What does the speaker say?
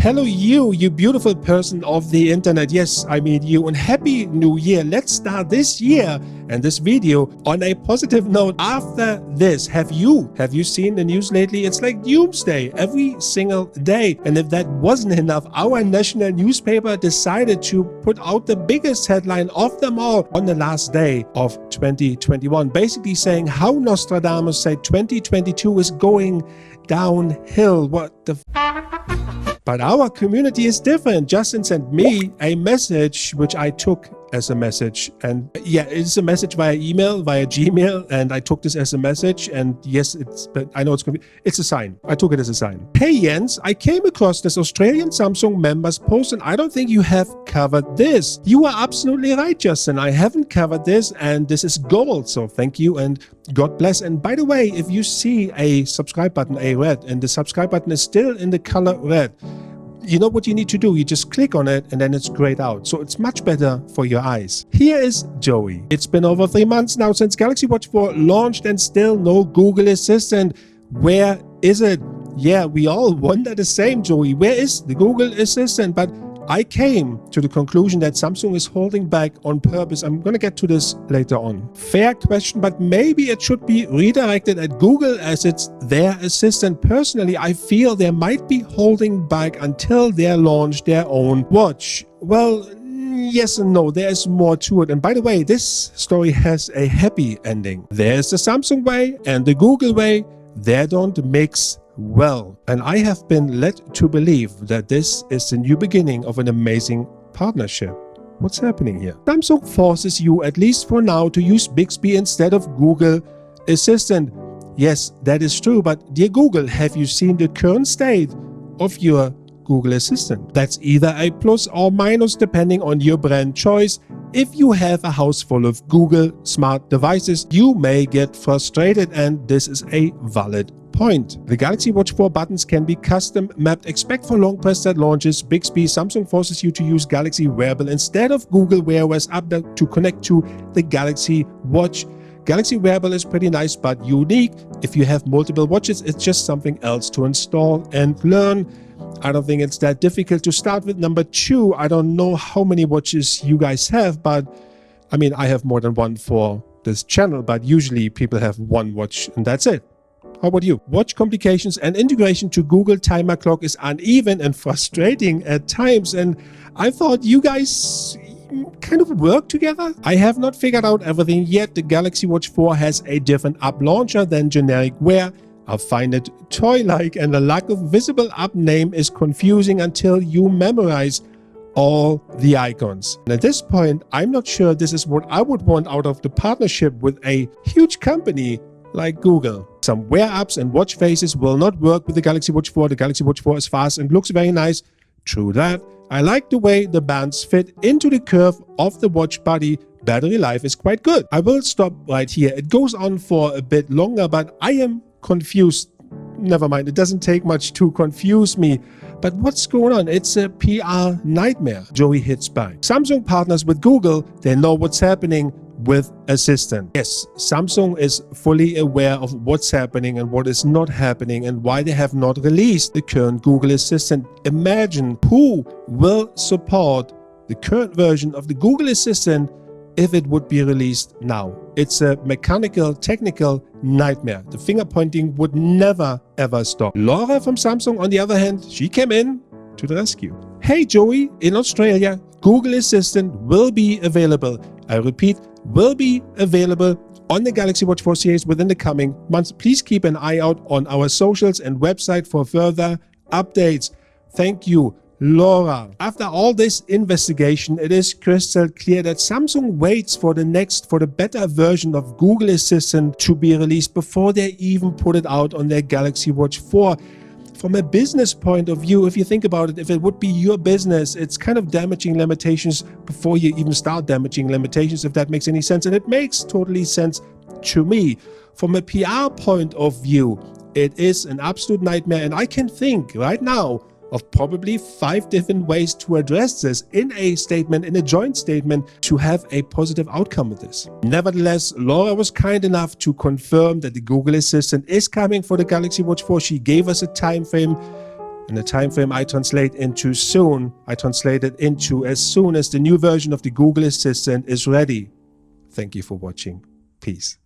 Hello you beautiful person of the internet. Yes, I mean you, and happy new year. Let's start this year and this video on a positive note. After this, have you seen the news lately? It's like doomsday every single day. And if that wasn't enough, our national newspaper decided to put out the biggest headline of them all on the last day of 2021, basically saying how Nostradamus said 2022 is going downhill. What the But our community is different. Justin sent me a message, which I took as a message. And yeah, it's a message via email, via Gmail. And I took this as a message. And yes, but I know it's a sign. I took it as a sign. Hey Jens, I came across this Australian Samsung members post, and I don't think you have covered this. You are absolutely right, Justin. I haven't covered this, and this is gold. So thank you and God bless. And by the way, if you see a subscribe button, a red, and the subscribe button is still in the color red, you know what you need to do? You just click on it and then it's grayed out. So it's much better for your eyes. Here is Joey. It's been over 3 months now since Galaxy Watch 4 launched and still no Google Assistant. Where is it? Yeah, we all wonder the same, Joey. Where is the Google Assistant? But I came to the conclusion that Samsung is holding back on purpose. I'm going to get to this later on. Fair question, but maybe it should be redirected at Google as it's their assistant. Personally, I feel they might be holding back until they launch their own watch. Well, yes and no, there's more to it. And by the way, this story has a happy ending. There's the Samsung way and the Google way. They don't mix well, and I have been led to believe that this is the new beginning of an amazing partnership. What's happening here? Samsung forces you, at least for now, to use Bixby instead of Google Assistant. Yes, that is true, but dear Google, have you seen the current state of your Google Assistant? That's either a plus or minus depending on your brand choice. If you have a house full of Google smart devices, you may get frustrated, and this is a valid point. The Galaxy Watch 4 buttons can be custom mapped. Expect for long press that launches Bixby. Samsung forces you to use Galaxy Wearable instead of Google Wear OS update to connect to the Galaxy Watch. Galaxy Wearable is pretty nice but unique. If you have multiple watches, it's just something else to install and learn. I don't think it's that difficult to start with. Number two, I don't know how many watches you guys have, but I mean, I have more than one for this channel, but usually people have one watch and that's it. How about you? Watch complications and integration to Google Timer Clock is uneven and frustrating at times, and I thought you guys kind of work together. I have not figured out everything yet. The Galaxy Watch 4 has a different app launcher than generic Wear. I find it toy-like, and the lack of visible app name is confusing until you memorize all the icons. And at this point, I'm not sure this is what I would want out of the partnership with a huge company like Google. Some Wear apps and watch faces will not work with the Galaxy Watch 4. The Galaxy Watch 4 is fast and looks very nice. True that. I like the way the bands fit into the curve of the watch body. Battery life is quite good. I will stop right here. It goes on for a bit longer, but I am confused. Never mind, it doesn't take much to confuse me. But what's going on? It's a PR nightmare. Joey hits back. Samsung partners with Google. They know what's happening with Assistant. Yes, Samsung is fully aware of what's happening and what is not happening and why they have not released the current Google Assistant. Imagine who will support the current version of the Google Assistant if it would be released now. It's a mechanical, technical nightmare. The finger pointing would never ever stop. Laura from Samsung, on the other hand, she came in to the rescue. Hey Joey, in Australia, Google Assistant will be available. I repeat, will be available on the Galaxy Watch 4 series within the coming months. Please keep an eye out on our socials and website for further updates. Thank you, Laura. After all this investigation, it is crystal clear that Samsung waits for the better version of Google Assistant to be released before they even put it out on their Galaxy Watch 4. From a business point of view, if you think about it, if it would be your business, it's kind of damaging limitations before you even start damaging limitations, if that makes any sense. And it makes totally sense to me. From a PR point of view, it is an absolute nightmare. And I can think right now of probably 5 different ways to address this in a statement, in a joint statement, to have a positive outcome with this. Nevertheless, Laura was kind enough to confirm that the Google Assistant is coming for the Galaxy Watch 4. She gave us a time frame. And the time frame I translate into soon, I translate it into as soon as the new version of the Google Assistant is ready. Thank you for watching. Peace.